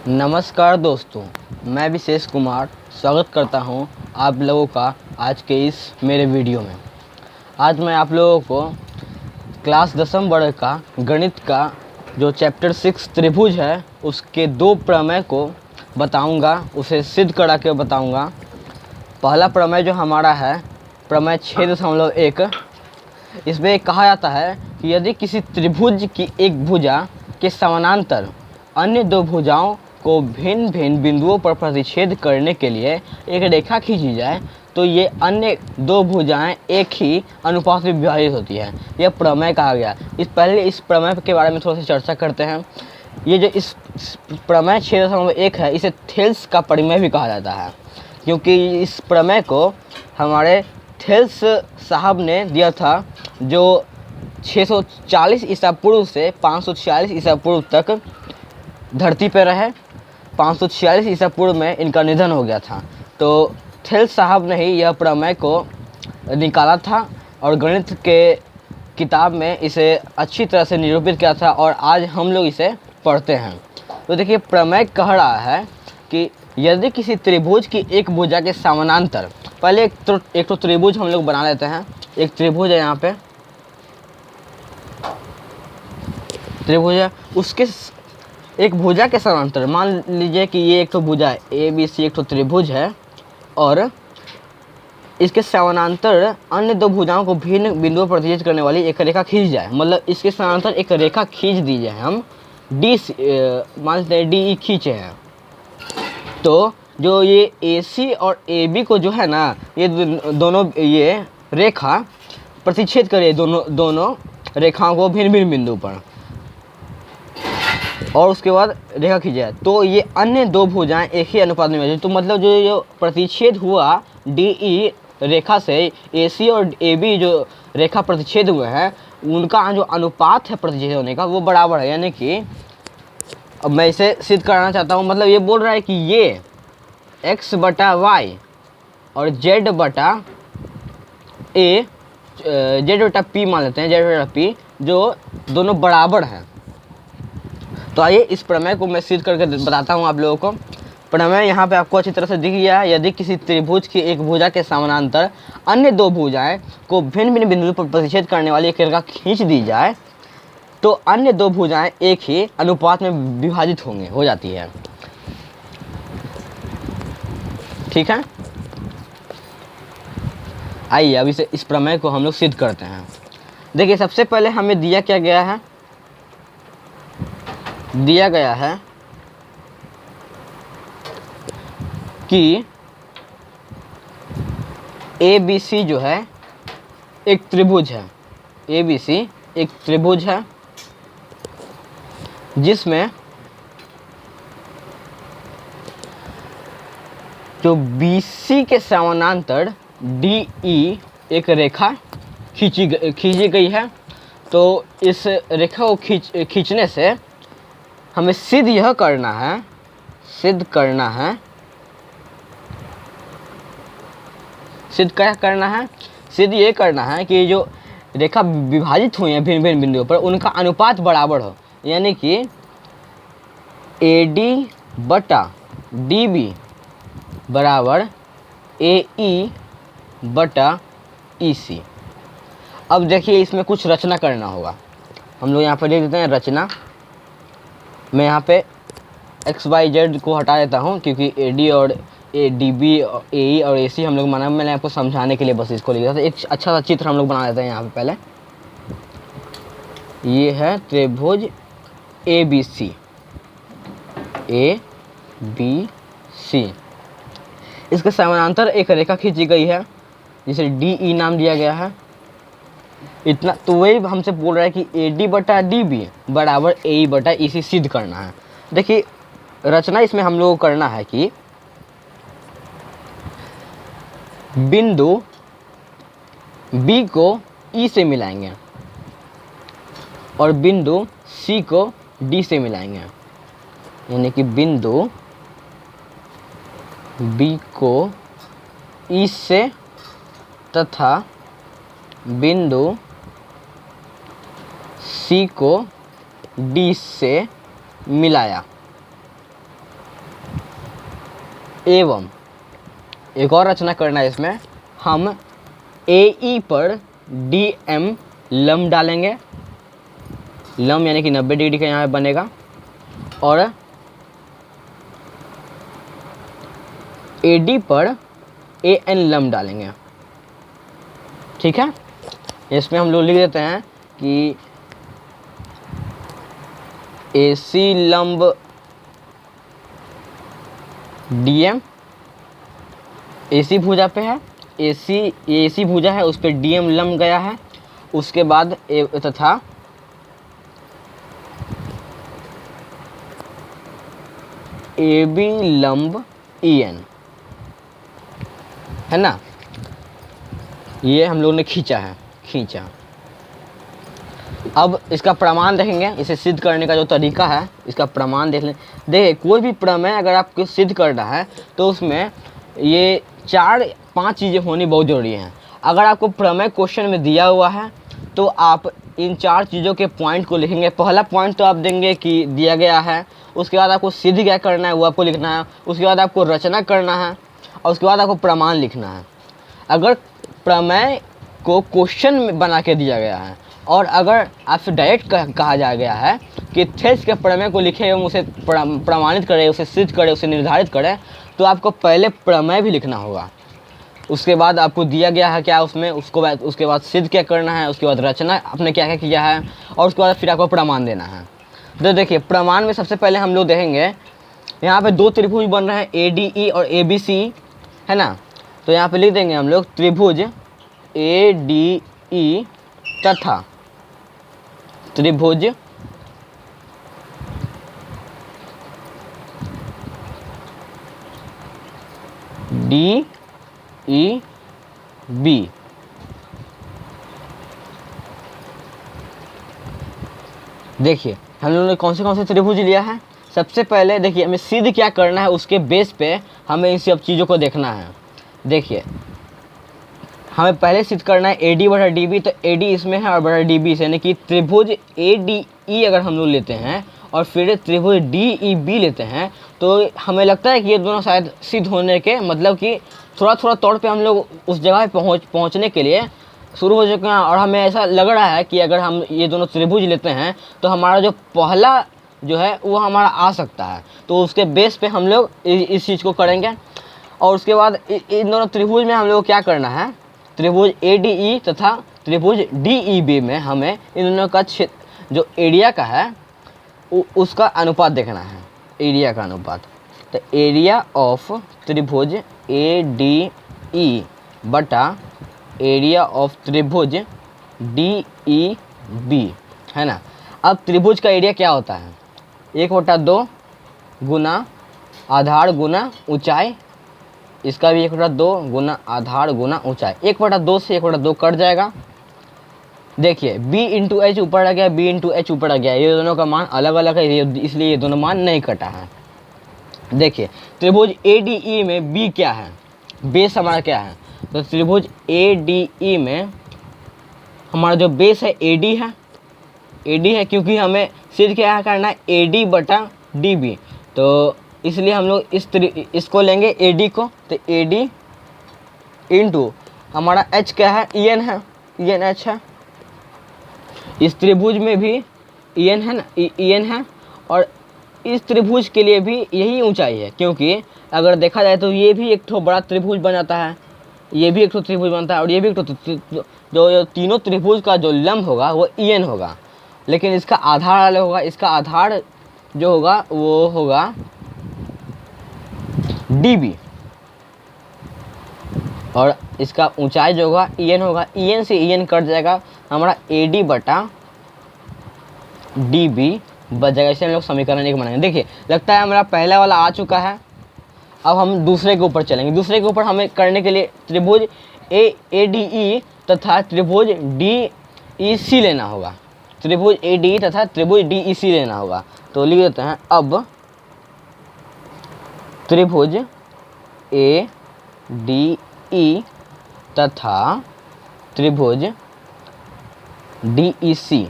नमस्कार दोस्तों, मैं विशेष कुमार स्वागत करता हूं आप लोगों का आज के इस मेरे वीडियो में। आज मैं आप लोगों को क्लास 10वीं वर्ग का गणित का जो चैप्टर 6 त्रिभुज है उसके दो प्रमेय को बताऊंगा, उसे सिद्ध करा के बताऊंगा। पहला प्रमेय जो हमारा है प्रमेय 6.1, इसमें कहा जाता है कि यदि किसी त्रिभुज की एक भुजा के समानांतर अन्य दो भुजाओं को भिन्न भिन्न बिंदुओं पर प्रतिच्छेद करने के लिए एक रेखा खींची जाए तो ये अन्य दो भुजाएं एक ही अनुपात में विभाजित होती है। यह प्रमेय कहा गया। पहले इस प्रमेय के बारे में थोड़ा सा चर्चा करते हैं। ये जो इस प्रमेय 6.1 है, इसे थेल्स का परिमेय भी कहा जाता है, क्योंकि इस प्रमेय को हमारे थेल्स साहब ने दिया था, जो 640 ईसा पूर्व से 546 ईसा पूर्व तक धरती पर रहे। 546 ईसा पूर्व में इनका निधन हो गया था। तो थेल्स साहब ने ही यह प्रमेय को निकाला था और गणित के किताब में इसे अच्छी तरह से निरूपित किया था और आज हम लोग इसे पढ़ते हैं। तो देखिए, प्रमेय कह रहा है कि यदि किसी त्रिभुज की एक भुजा के समानांतर, पहले एक तो त्रिभुज हम लोग बना लेते हैं। एक त्रिभुज है, यहाँ पे त्रिभुज है, उसके एक भुजा के समानांतर मान लीजिए कि ये एक तो भुजा है ए बी सी, एक तो त्रिभुज है, और इसके समानांतर अन्य दो भुजाओं को भिन्न बिंदुओं पर प्रतिच्छेद करने वाली एक रेखा खींच जाए। मतलब इसके समानांतर एक रेखा खींच दी जाए। हम डी मान लेते हैं, डी ई खींचे हैं, तो जो ये ए सी और ए बी को जो है ना, ये दोनों ये रेखा प्रतिच्छेद करे, दोनों रेखाओं को भिन्न भिन्न बिंदु पर, और उसके बाद रेखा खींची जाए तो ये अन्य दो भुजाएं एक ही अनुपात में। तो मतलब जो प्रतिच्छेद हुआ डी ई रेखा से ए सी और ए बी जो रेखा प्रतिच्छेद हुए हैं, उनका जो अनुपात है प्रतिच्छेद होने का वो बराबर है। यानी कि अब मैं इसे सिद्ध कराना चाहता हूँ। मतलब ये बोल रहा है कि ये x बटा वाई और z बटा ए, z बटा पी मान लेते हैं, z बटा पी, जो दोनों बराबर हैं। तो आइए इस प्रमेय को मैं सिद्ध करके बताता हूँ आप लोगों को। प्रमेय यहाँ पे आपको अच्छी तरह से दिख गया है। यदि किसी त्रिभुज की एक भुजा के समानांतर अन्य दो भुजाएं को भिन्न भिन्न बिंदुओं पर प्रतिच्छेद करने वाली एक रेखा खींच दी जाए तो अन्य दो भुजाएं एक ही अनुपात में विभाजित हो जाती है। ठीक है, आइए अब इस प्रमेय को हम लोग सिद्ध करते हैं। देखिए, सबसे पहले हमें दिया क्या गया है, दिया गया है कि ए बी सी जो है एक त्रिभुज है। ए बी सी एक त्रिभुज है जिसमें जो बी सी के समानांतर डी ई एक रेखा खींची गई है। तो इस रेखा को खींचने से हमें सिद्ध यह करना है, सिद्ध क्या करना है, सिद्ध ये करना है कि जो रेखा विभाजित हुई है भिन्न भिन्न बिंदुओं पर, उनका अनुपात बराबर हो। यानी कि ए डी बटा डी बी बराबर ए ई बटा ई सी। अब देखिए, इसमें कुछ रचना करना होगा। हम लोग यहाँ पर देख देते हैं रचना। मैं यहाँ पे एक्स वाई जेड को हटा देता हूँ, क्योंकि ए डी और ए डी बी ए ई और ए सी हम लोग माना, मैंने आपको समझाने के लिए बस इसको लिखा था। एक अच्छा सा चित्र हम लोग बना देते हैं यहाँ पे। पहले ये है त्रिभुज A B C, A B C, इसके समानांतर एक रेखा खींची गई है जिसे डी ई नाम दिया गया है। इतना तो वही हमसे बोल रहा है कि ए डी बटा डी बी बराबर ए ई बटा ई सी सिद्ध करना है। देखिए, रचना इसमें हम लोग को करना है कि बिंदु बी को ई से मिलाएंगे और बिंदु सी को डी से मिलाएंगे। यानी कि बिंदु बी को ई से तथा बिंदु सी को डी से मिलाया। एवं एक और रचना करना है इसमें, हम AE पर DM लंब डालेंगे, लंब यानी कि 90 डिग्री का यहाँ पे बनेगा, और AD पर AN लंब डालेंगे। ठीक है, इसमें हम लोग लिख देते हैं कि AC लंब DM, AC भुजा पे है, AC भुजा है, उस पर DM लंब गया है, उसके बाद तथा AB लंब EN, है ना, ये हम लोग ने खींचा। अब इसका प्रमाण देखेंगे, इसे सिद्ध करने का जो तरीका है इसका प्रमाण देख लें। देखिए, कोई भी प्रमेय अगर आपको सिद्ध करना है तो उसमें ये 4-5 चीज़ें होनी बहुत ज़रूरी हैं। अगर आपको प्रमेय क्वेश्चन में दिया हुआ है तो आप इन 4 चीज़ों के पॉइंट को लिखेंगे। पहला पॉइंट तो आप देंगे कि दिया गया है, उसके बाद आपको सिद्ध क्या करना है वो आपको लिखना है, उसके बाद आपको रचना करना है, और उसके बाद आपको प्रमाण लिखना है। अगर प्रमेय को क्वेश्चन में बना के दिया गया है और अगर आपसे डायरेक्ट कहा जा गया है कि थेल्स के प्रमेय को लिखे एवं उसे प्रमाणित करें, उसे सिद्ध करें, उसे निर्धारित करें, तो आपको पहले प्रमेय भी लिखना होगा। उसके बाद आपको दिया गया है क्या उसमें, उसके बाद सिद्ध क्या करना है, उसके बाद रचना आपने क्या क्या किया है, और उसके बाद फिर आपको प्रमाण देना है। तो देखिए, प्रमाण में सबसे पहले हम लोग देखेंगे, यहाँ पे 2 त्रिभुज बन रहे हैं ADE और ABC, है ना। तो यहाँ पे लिख देंगे हम लोग त्रिभुज ADE तथा त्रिभुज DEB। देखिए, हम लोगों ने कौन से त्रिभुज लिया है। सबसे पहले देखिए, हमें सिद्ध क्या करना है, उसके बेस पे हमें इन सब चीज़ों को देखना है। देखिए, हमें पहले सिद्ध करना है AD बटा DB, तो AD इसमें है और बटा DB से, यानी कि त्रिभुज ADE अगर हम लोग लेते हैं और फिर त्रिभुज DEB लेते हैं तो हमें लगता है कि ये दोनों शायद सिद्ध होने के, मतलब कि थोड़ा तौर पे हम लोग उस जगह पे पहुँचने के लिए शुरू हो चुके हैं। और हमें ऐसा लग रहा है कि अगर हम ये दोनों त्रिभुज लेते हैं तो हमारा जो पहला जो है वो हमारा आ सकता है। तो उसके बेस पे हम लोग इस चीज़ को करेंगे। और उसके बाद इन दोनों त्रिभुज में हम लोग क्या करना है, त्रिभुज ADE तथा त्रिभुज DEB में हमें इन दोनों का जो एरिया का है उसका अनुपात देखना है, एरिया का अनुपात। तो एरिया ऑफ त्रिभुज ADE बटा एरिया ऑफ त्रिभुज DEB, है ना। अब त्रिभुज का एरिया क्या होता है, 1/2 गुना आधार गुना ऊंचाई, इसका भी 1/2 गुना आधार गुना ऊंचाई। 1/2 से 1/2 कट जाएगा। देखिए, B इंटू H ऊपर आ गया, B इंटू H ऊपर आ गया, ये दोनों का मान अलग अलग है, इसलिए ये दोनों मान नहीं कटा है। देखिए, त्रिभुज ADE में B क्या है, बेस हमारा क्या है, तो त्रिभुज ADE में हमारा जो बेस है AD है, AD है, क्योंकि हमें सिद्ध क्या करना है AD बटा DB, तो इसलिए हम लोग इसको लेंगे AD को। तो AD इंटू हमारा H क्या है, EN है, ENH है। इस त्रिभुज में भी EN है ना, EN है, और इस त्रिभुज के लिए भी यही ऊंचाई है, क्योंकि अगर देखा जाए तो ये भी एक ठो बड़ा त्रिभुज बन जाता है, ये भी एक ठो त्रिभुज बनता है, और ये भी एक ठो, जो तीनों त्रिभुज का जो लंब होगा वो EN होगा, लेकिन इसका आधार अलग होगा। इसका आधार जो होगा वो होगा DB, और इसका ऊंचाई जो होगा EN होगा। EN से EN कट जाएगा, हमारा AD बटा DB बच जाएगा। इसे हम लोग समीकरण 1 बनाएंगे। देखिए, लगता है हमारा पहला वाला आ चुका है। अब हम दूसरे के ऊपर चलेंगे। दूसरे के ऊपर हमें करने के लिए त्रिभुज ADE तथा त्रिभुज DEC लेना होगा, त्रिभुज ADE तथा त्रिभुज DEC लेना होगा। तो लिख देते हैं, अब त्रिभुज ADE तथा त्रिभुज DEC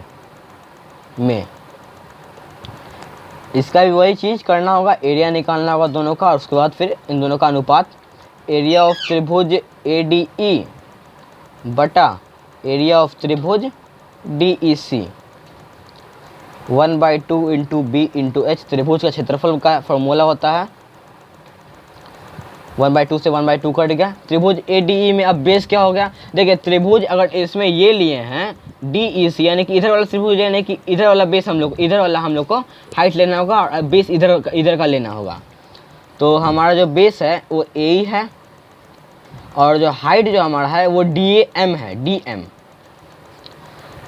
में इसका भी वही चीज़ करना होगा, एरिया निकालना होगा दोनों का, और उसके बाद फिर इन दोनों का अनुपात एरिया ऑफ त्रिभुज ADE बटा एरिया ऑफ त्रिभुज DEC 1/2 into B into H। त्रिभुज का क्षेत्रफल का फॉर्मूला होता है 1/2 से 1/2 कट गया। त्रिभुज ADE में अब बेस क्या हो गया, देखिए त्रिभुज अगर इसमें ये लिए हैं DEC, यानी कि इधर वाला त्रिभुज, यानी कि इधर वाला बेस हम लोग, इधर वाला हम लोग को हाइट लेना होगा और बेस इधर का लेना होगा। तो हमारा जो बेस है वो AE है और जो हाइट जो हमारा है वो DM है, DM।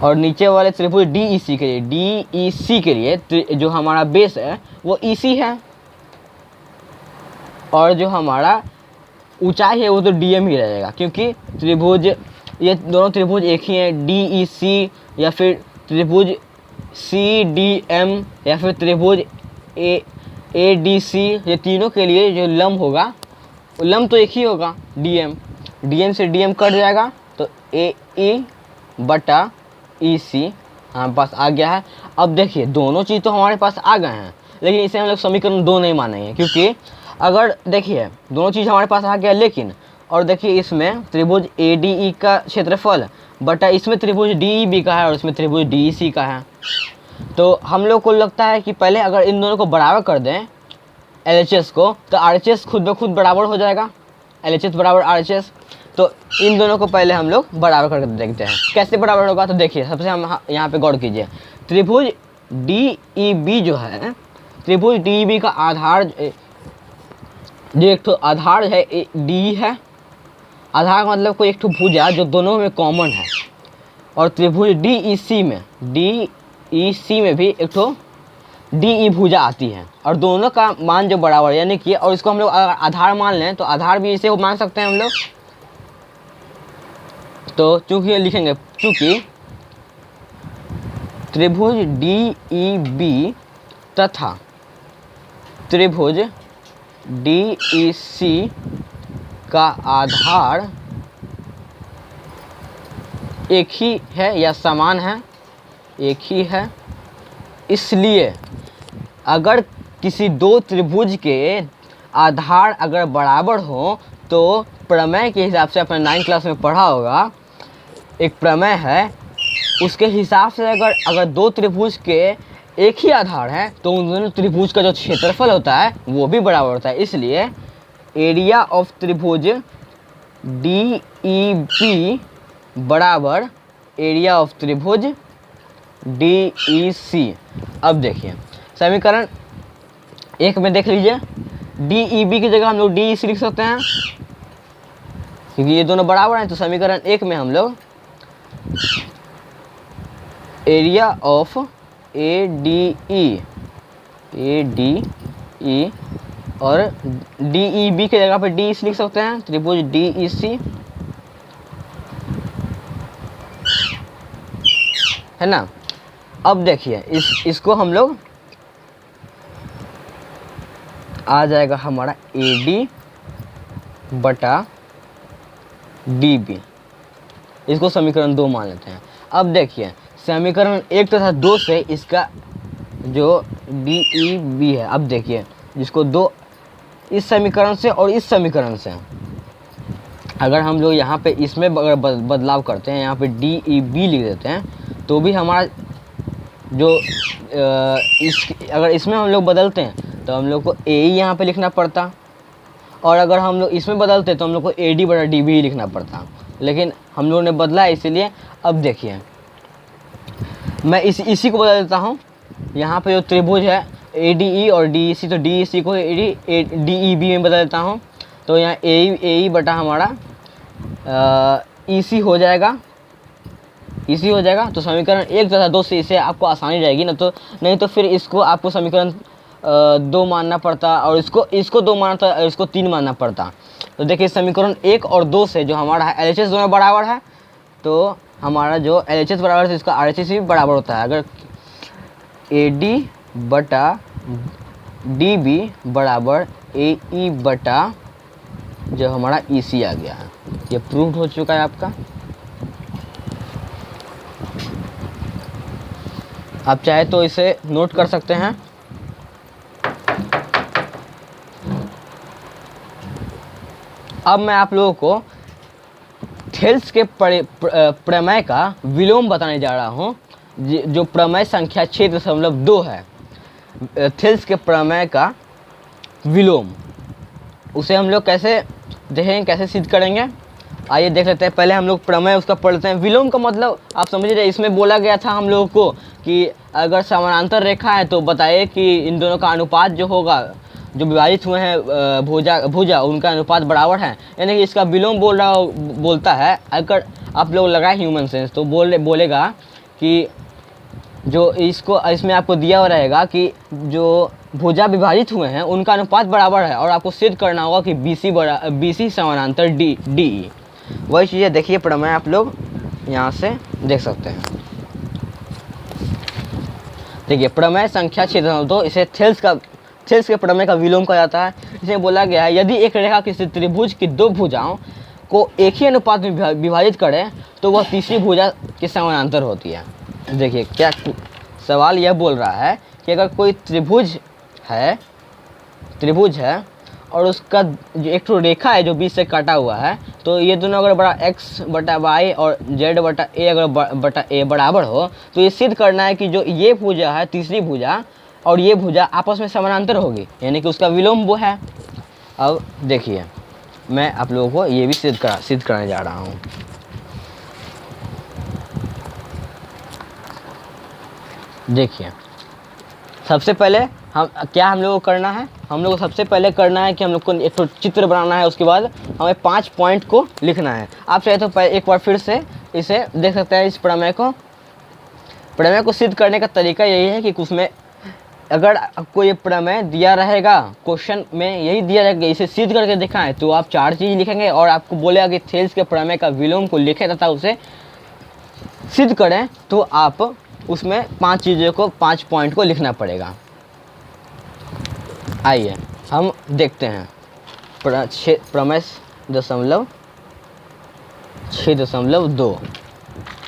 और नीचे वाले त्रिभुज DEC के लिए जो हमारा बेस है वो EC है, और जो हमारा ऊंचाई है वो तो DM ही रहेगा, क्योंकि त्रिभुज, ये दोनों त्रिभुज एक ही हैं, DEC या फिर त्रिभुज CDM या फिर त्रिभुज ADC, ये तीनों के लिए जो लंब होगा वो लंब तो एक ही होगा, DM से DM कट जाएगा तो AE बटा EC हमारे पास आ गया है। अब देखिए दोनों चीज़ तो हमारे पास आ गए हैं, लेकिन इसे हम लोग समीकरण 2 नहीं मानेंगे, क्योंकि अगर देखिए दोनों चीज़ हमारे पास आ गया, लेकिन और देखिए इसमें त्रिभुज ADE का क्षेत्रफल बटा इसमें त्रिभुज DEB का है और इसमें त्रिभुज DEC का है। तो हम लोग को लगता है कि पहले अगर इन दोनों को बराबर कर दें LHS को, तो RHS खुद ब खुद बराबर हो जाएगा, LHS बराबर RHS। तो इन दोनों को पहले हम लोग बराबर करके देखते हैं कैसे बराबर होगा। तो देखिए सबसे हम यहाँ पे गौर कीजिए, त्रिभुज DEB जो है, त्रिभुज DEB का आधार जो एक तो आधार है D है, आधार का मतलब कोई एक तो भुजा जो दोनों में कॉमन है, और त्रिभुज DEC में भी एक तो DE भुजा आती है, और दोनों का मान जो बराबर, यानी कि, और इसको हम लोग अगर आधार मान लें तो आधार भी इसे मान सकते हैं हम लोग। तो चूंकि लिखेंगे, चूंकि त्रिभुज DEB तथा त्रिभुज DEC का आधार एक ही है या समान है, एक ही है, इसलिए अगर किसी दो त्रिभुज के आधार अगर बराबर हो तो प्रमेय के हिसाब से, अपने 9th क्लास में पढ़ा होगा, एक प्रमेय है, उसके हिसाब से अगर दो त्रिभुज के एक ही आधार है तो उन दोनों त्रिभुज का जो क्षेत्रफल होता है वो भी बराबर होता है। इसलिए एरिया ऑफ त्रिभुज DEB बराबर एरिया ऑफ त्रिभुज DEC। अब देखिए समीकरण 1 में देख लीजिए, DEB की जगह हम लोग DEC लिख सकते हैं क्योंकि ये दोनों बराबर हैं। तो समीकरण 1 में हम लोग एरिया ऑफ ADE और DEB की जगह पे DEC लिख सकते हैं, त्रिभुज DEC है ना। अब देखिए इसको हम लोग आ जाएगा हमारा AD बटा DB, इसको समीकरण 2 मान लेते हैं। अब देखिए समीकरण 1 तथा 2 से इसका जो DEB है, अब देखिए जिसको 2 इस समीकरण से और इस समीकरण से अगर हम लोग यहाँ पे इसमें अगर बदलाव करते हैं, यहाँ पे DEB लिख देते हैं, तो भी हमारा जो अगर इसमें हम लोग बदलते हैं तो हम लोग को AE यहाँ पे लिखना पड़ता, और अगर हम लोग इसमें बदलते तो हम लोग को AD बटा DB ही लिखना पड़ता, लेकिन हम लोगों ने बदला इसलिए। अब देखिए मैं इसी को बदल देता हूँ, यहाँ पे जो त्रिभुज है ADE और DEC, तो DEC को DEB में बदल देता हूँ, तो यहाँ AE बटा हमारा EC हो जाएगा, EC हो जाएगा। तो समीकरण 1 तथा 2 से इसे आपको आसानी रहेगी, नहीं तो फिर इसको आपको समीकरण 2 मानना पड़ता, और इसको 2 मानना था, इसको 3 मानना पड़ता। तो देखिए समीकरण 1 और 2 से जो हमारा है LHS दोनों बराबर है, तो हमारा जो LHS बराबर है इसका RHS भी बराबर होता है। अगर AD बटा DB बराबर AE बटा जो हमारा EC आ गया है, ये प्रूव्ड हो चुका है आपका। आप चाहे तो इसे नोट कर सकते हैं, अब मैं आप लोगों को थेल्स के प्रमेय का विलोम बताने जा रहा हूँ, जो प्रमेय संख्या 6.2 है। थेल्स के प्रमेय का विलोम, उसे हम लोग कैसे देखेंगे, कैसे सिद्ध करेंगे, आइए देख लेते हैं। पहले हम लोग प्रमेय उसका पढ़ते हैं। विलोम का मतलब आप समझ रहे, इसमें बोला गया था हम लोगों को कि अगर समानांतर रेखा है तो बताइए कि इन दोनों का अनुपात जो होगा, जो विभाजित हुए हैं भुजा उनका अनुपात बराबर है, यानी कि इसका विलोम बोलता है। अगर आप लोग लगाए ह्यूमन सेंस तो बोलेगा कि जो इसमें आपको दिया हुआ रहेगा कि जो भुजा विभाजित हुए हैं उनका अनुपात बराबर है, और आपको सिद्ध करना होगा कि BC समानांतर DE। वही चीज़ें देखिए प्रमेय आप लोग यहाँ से देख सकते हैं। देखिए प्रमेय संख्या 6.2, इसे थेल्स के प्रमेय का विलोम कहा जाता है। इसमें बोला गया है यदि एक रेखा किसी त्रिभुज की दो भुजाओं को एक ही अनुपात में विभाजित करें तो वह तीसरी भुजा के समानांतर होती है। देखिए क्या सवाल यह बोल रहा है कि अगर कोई त्रिभुज है और उसका जो एक तो रेखा है जो बीच से काटा हुआ है, तो ये दोनों अगर बड़ा x/y और z/a अगर a बराबर हो, तो ये सिद्ध करना है कि जो ये भुजा है तीसरी भुजा और ये भुजा आपस में समानांतर होगी, यानी कि उसका विलोम वो है। अब देखिए मैं आप लोगों को ये भी सिद्ध करने जा रहा हूँ। देखिए सबसे पहले हम लोगों को करना है, हम लोग को सबसे पहले करना है कि हम लोग को एक तो चित्र बनाना है, उसके बाद हमें 5 पॉइंट को लिखना है। आप चाहे तो एक बार फिर से इसे देख सकते हैं। इस प्रमेय को सिद्ध करने का तरीका यही है कि उसमें अगर आपको ये प्रमेय दिया रहेगा, क्वेश्चन में यही दिया रहेगा इसे सिद्ध करके दिखाएं, तो आप 4 चीज़ लिखेंगे और आपको बोलेगा कि थेल्स के प्रमेय का विलोम को लिखें तथा उसे सिद्ध करें, तो आप उसमें 5 चीज़ों को 5 पॉइंट को लिखना पड़ेगा। आइए हम देखते हैं प्रमेय 6.2,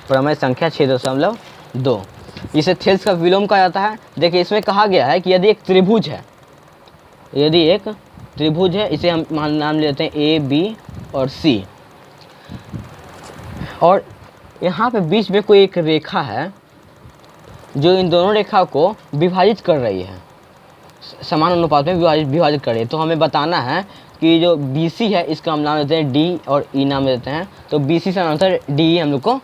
प्रमेय संख्या 6.2, इसे थेल्स का विलोम कहा जाता है। देखिए इसमें कहा गया है कि यदि एक त्रिभुज है, इसे हम नाम लेते हैं A, B और C, और यहाँ पे बीच में कोई एक रेखा है जो इन दोनों रेखा को विभाजित कर रही है, समान अनुपात में विभाजित कर रही है। तो हमें बताना है कि जो BC है इसका हम नाम देते हैं D और E नाम देते हैं, तो BC समानांतर DE हम लोग को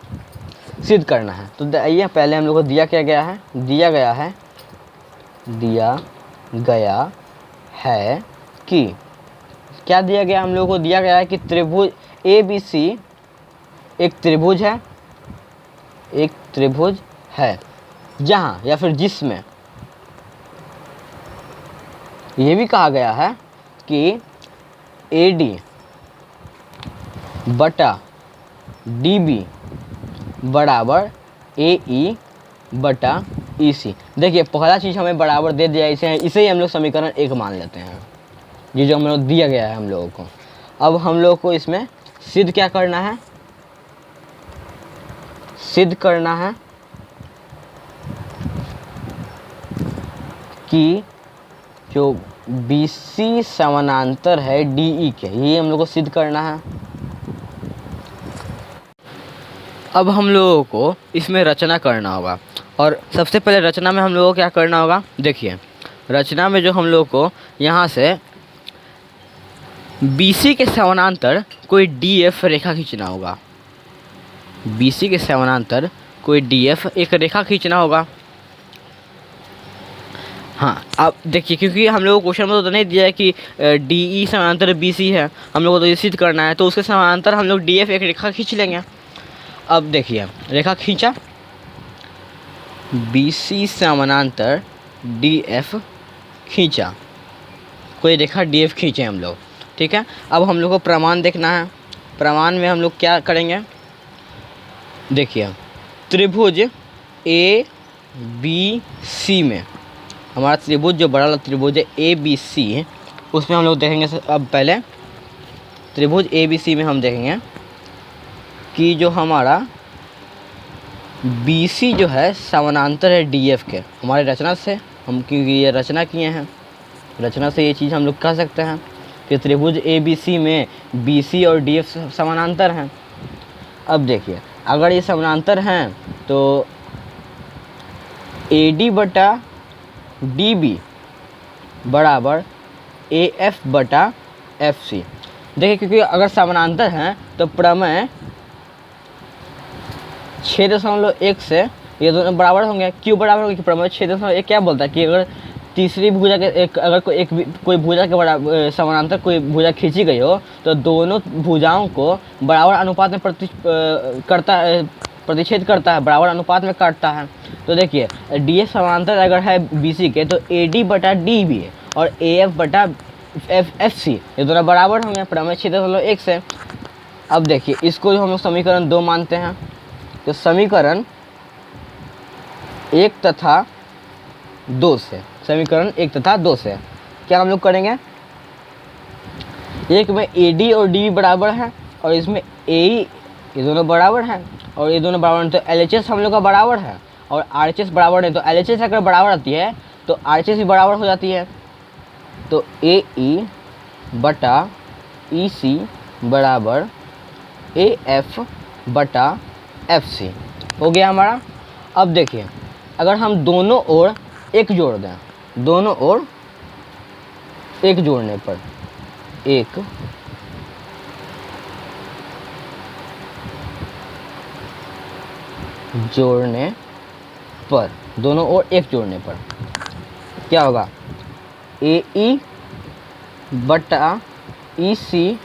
सिद्ध करना है। तो आइए पहले हम लोग को दिया गया है कि क्या दिया गया, हम लोग को दिया गया है कि त्रिभुज ABC एक त्रिभुज है जहाँ या फिर जिसमें ये भी कहा गया है कि AD बटा DB बराबर AE बटा EC। देखिए पहला चीज़ हमें बराबर दे दिया, इसे ही हम लोग समीकरण 1 मान लेते हैं, ये जो हम लोग दिया गया है हम लोगों को। अब हम लोग को इसमें सिद्ध क्या करना है, सिद्ध करना है कि जो BC समानांतर है DE के, ये हम लोग को सिद्ध करना है। अब हम लोगों को इसमें रचना करना होगा, और सबसे पहले रचना में हम लोगों को क्या करना होगा, देखिए रचना में जो हम लोगों को यहाँ से BC के समानांतर कोई DF रेखा खींचना होगा, BC के समानांतर कोई DF एक रेखा खींचना होगा। हाँ अब देखिए, क्योंकि हम लोगों को क्वेश्चन में तो नहीं दिया है कि DE समानांतर BC है, हम लोगों को तो ये सिद्ध करना है, तो उसके समानांतर हम लोग DF एक रेखा खींच लेंगे। अब देखिए रेखा खींचा, BC समानांतर DF खींचा, कोई रेखा DF खींचे हम लोग, ठीक है। अब हम लोग को प्रमाण देखना है। प्रमाण में हम लोग क्या करेंगे, देखिए त्रिभुज ABC में, हमारा त्रिभुज जो बड़ा त्रिभुज है ABC, उसमें हम लोग देखेंगे। अब पहले त्रिभुज ABC में हम देखेंगे कि जो हमारा BC जो है समानांतर है DF के, हमारे रचना से हम, क्योंकि ये रचना किए हैं, रचना से ये चीज़ हम लोग कह सकते हैं, कि त्रिभुज ABC में BC और DF समानांतर हैं। अब देखिए, अगर ये समानांतर हैं तो AD बटा DB बराबर AF बटा FC। देखिए, क्योंकि अगर समानांतर हैं तो प्रमेय 6.1 से ये दोनों बराबर होंगे। क्यों बराबर होंगे? कि प्रमेय 6.1 क्या बोलता है कि अगर तीसरी भुजा के अगर कोई भुजा के बराबर समानांतर कोई भुजा खींची गई हो तो दोनों भुजाओं को बराबर अनुपात में प्रतिच्छेद करता है, बराबर अनुपात में काटता है। तो देखिए, DF समानांतर अगर है BC के तो AD बटा DB और AF बटा FC ये दोनों बराबर होंगे प्रमेय 6.1 से। अब देखिए, इसको जो हम लोग समीकरण 2 मानते हैं तो समीकरण 1 तथा 2 से, समीकरण 1 तथा 2 से क्या हम लोग करेंगे? एक में AD और DB बराबर है और इसमें AE ये दोनों बराबर हैं और ये दोनों बराबर हैं, तो LHS हम लोग का बराबर है और RHS बराबर है। तो LHS अगर बराबर आती है तो RHS भी बराबर हो जाती है। तो AE बटा EC बराबर AF बटा FC हो गया हमारा। अब देखिए, अगर हम दोनों ओर 1 जोड़ दें, दोनों ओर 1 जोड़ने पर 1 जोड़ने पर, दोनों ओर 1 जोड़ने पर क्या होगा? AE बटा EC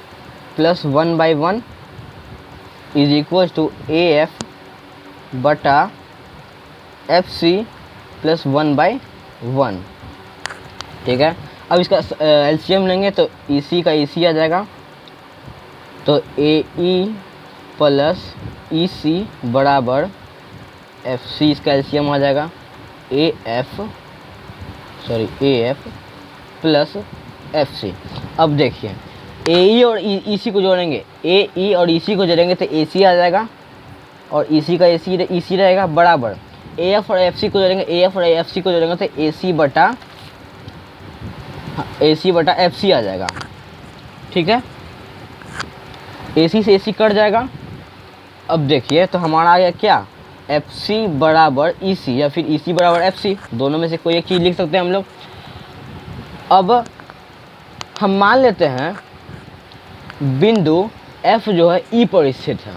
plus 1/1 is equal to AF बटा FC प्लस 1/1। ठीक है, अब इसका LCM लेंगे तो EC का EC आ जाएगा, तो AE प्लस EC बराबर FC, इसका LCM आ जाएगा AF प्लस FC। अब देखिए, AE और EC को जोड़ेंगे, AE और EC को जोड़ेंगे तो AC आ जाएगा और EC का EC रहेगा बराबर AF और FC को जोड़ेंगे, AF और FC को जोड़ेंगे तो AC बटा FC आ जाएगा। ठीक है, AC से AC कट जाएगा। अब देखिए, तो हमारा आ गया क्या? FC बराबर EC या फिर EC बराबर FC, दोनों में से कोई एक चीज़ लिख सकते हैं हम लोग। अब हम मान लेते हैं बिंदु F जो है E पर स्थित है,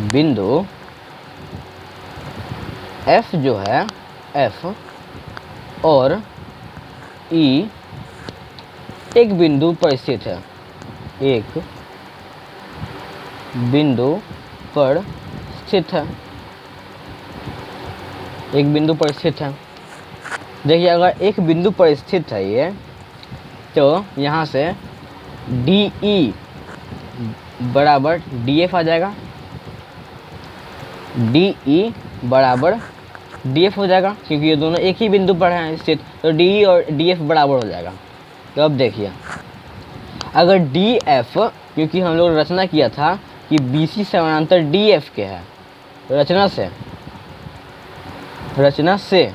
बिंदु F जो है F और E एक बिंदु पर स्थित है, एक बिंदु पर स्थित है, एक बिंदु पर स्थित है। देखिए, अगर एक बिंदु पर स्थित है ये, तो यहाँ से DE बराबर DF आ जाएगा, DE बराबर DF हो जाएगा क्योंकि ये दोनों एक ही बिंदु पर हैं स्थित, तो DE और DF बराबर हो जाएगा। तो अब देखिए, अगर DF, क्योंकि हम लोग रचना किया था कि BC समानांतर DF के है, रचना से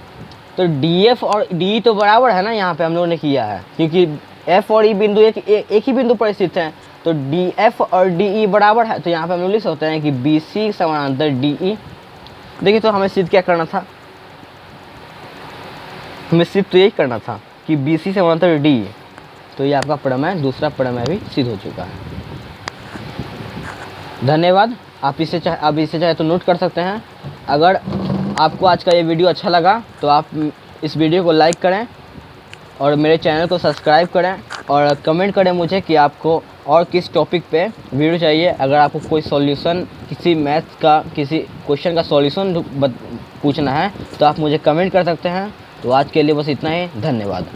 तो DF और DE तो बराबर है ना, यहाँ पे हम लोगों ने किया है क्योंकि F और E बिंदु एक ही बिंदु पर स्थित हैं, तो DF और DE बराबर है। तो यहाँ पे हम लोग लिख सकते हैं कि BC समानांतर DE। देखिए, तो हमें सिद्ध क्या करना था? हमें सिद्ध तो यही करना था कि BC समानांतर DE। तो ये आपका प्रमेय, दूसरा प्रमेय भी सिद्ध हो चुका है। धन्यवाद। आप इसे चाहे तो नोट कर सकते हैं। अगर आपको आज का ये वीडियो अच्छा लगा तो आप इस वीडियो को लाइक करें और मेरे चैनल को सब्सक्राइब करें और कमेंट करें मुझे कि आपको और किस टॉपिक पे वीडियो चाहिए। अगर आपको कोई सॉल्यूशन, किसी मैथ्स का किसी क्वेश्चन का सॉल्यूशन पूछना है तो आप मुझे कमेंट कर सकते हैं। तो आज के लिए बस इतना ही। धन्यवाद।